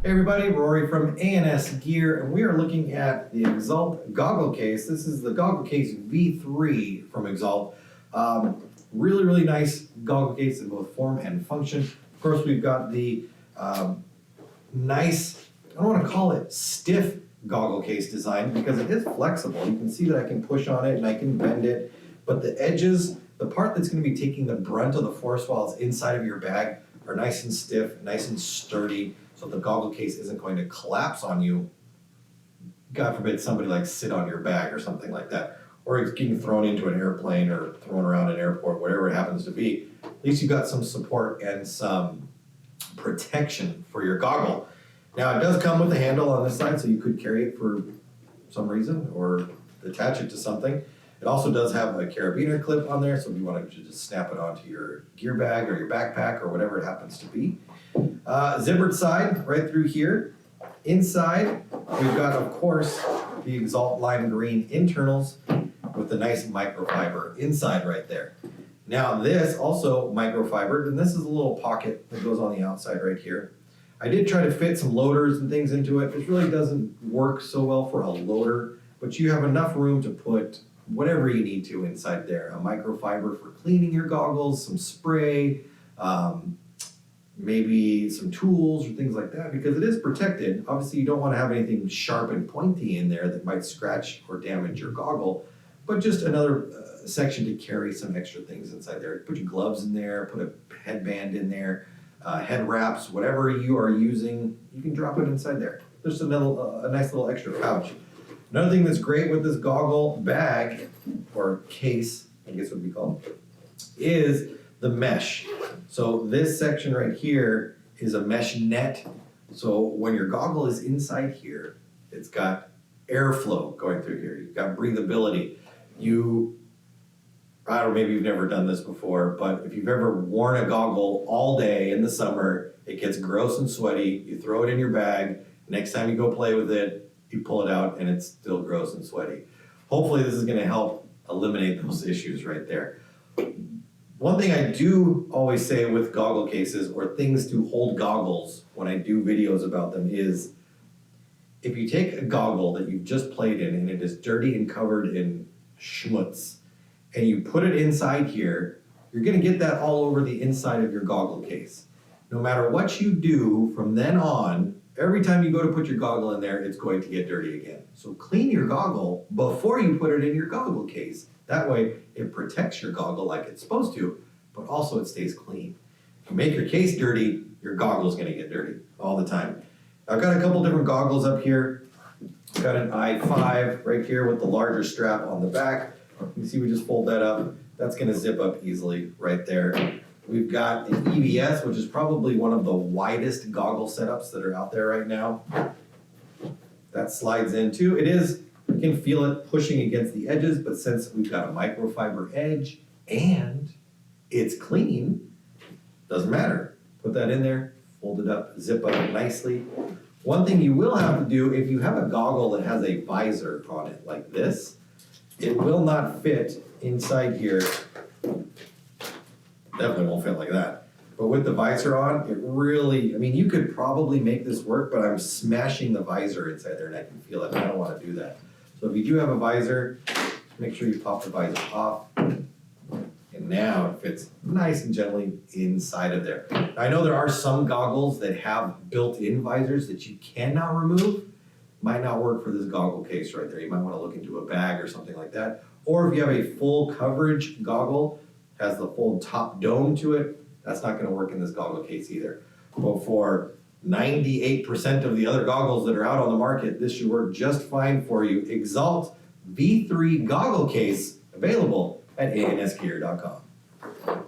Hey everybody, Rory from A&S Gear, and we are looking at the Exalt goggle case. This is the goggle case V3 from Exalt. Really nice goggle case in both form and function. Of course, we've got the nice, I don't want to call it stiff goggle case design because it is flexible. You can see that I can push on it and I can bend it, but the edges, the part that's going to be taking the brunt of the force while it's inside of your bag are nice and stiff, nice and sturdy, so the goggle case isn't going to collapse on you. God forbid somebody like sit on your bag or something like that. Or it's getting thrown into an airplane or thrown around an airport, whatever it happens to be. At least you've got some support and some protection for your goggle. Now it does come with a handle on this side, so you could carry it for some reason or attach it to something. It also does have a carabiner clip on there, so if you want to just snap it onto your gear bag or your backpack or whatever it happens to be. Zippered side right through here. Inside, we've got, of course, the Exalt lime green internals with the nice microfiber inside right there. Now this also microfibered, and this is a little pocket that goes on the outside right here. I did try to fit some loaders and things into it. It really doesn't work so well for a loader, but you have enough room to put whatever you need to inside there. A microfiber for cleaning your goggles, some spray, maybe some tools or things like that, because it is protected. Obviously you don't want to have anything sharp and pointy in there that might scratch or damage your goggle, but just another section to carry some extra things inside there. Put your gloves in there, put a headband in there, head wraps, whatever you are using, you can drop it inside there. There's a nice little extra pouch. Another thing that's great with this goggle bag, or case, I guess it would be called, is the mesh. So this section right here is a mesh net. So when your goggle is inside here, it's got airflow going through here. You've got breathability. I don't know, maybe you've never done this before, but if you've ever worn a goggle all day in the summer, it gets gross and sweaty. You throw it in your bag. Next time you go play with it, you pull it out and it's still gross and sweaty. Hopefully this is going to help eliminate those issues right there. One thing I do always say with goggle cases or things to hold goggles when I do videos about them is, if you take a goggle that you've just played in and it is dirty and covered in schmutz, and you put it inside here, you're going to get that all over the inside of your goggle case. No matter what you do from then on, every time you go to put your goggle in there, it's going to get dirty again. So clean your goggle before you put it in your goggle case. That way it protects your goggle like it's supposed to, but also it stays clean. If you make your case dirty, your goggle is going to get dirty all the time. I've got a couple different goggles up here. I've got an i5 right here with the larger strap on the back. You can see we just fold that up. That's going to zip up easily right there. We've got the EVS, which is probably one of the widest goggle setups that are out there right now. That slides in too. You can feel it pushing against the edges, but since we've got a microfiber edge and it's clean, doesn't matter. Put that in there, fold it up, zip up nicely. One thing you will have to do, if you have a goggle that has a visor on it like this, it will not fit inside here. Definitely won't fit like that. But with the visor on, it really, you could probably make this work, but I'm smashing the visor inside there and I can feel it. I don't want to do that. So if you do have a visor, make sure you pop the visor off. And now it fits nice and gently inside of there. Now, I know there are some goggles that have built-in visors that you cannot remove. Might not work for this goggle case right there. You might want to look into a bag or something like that. Or if you have a full coverage goggle, has the full top dome to it, that's not going to work in this goggle case either. But for 98% of the other goggles that are out on the market, this should work just fine for you. Exalt V3 goggle case available at ansgear.com.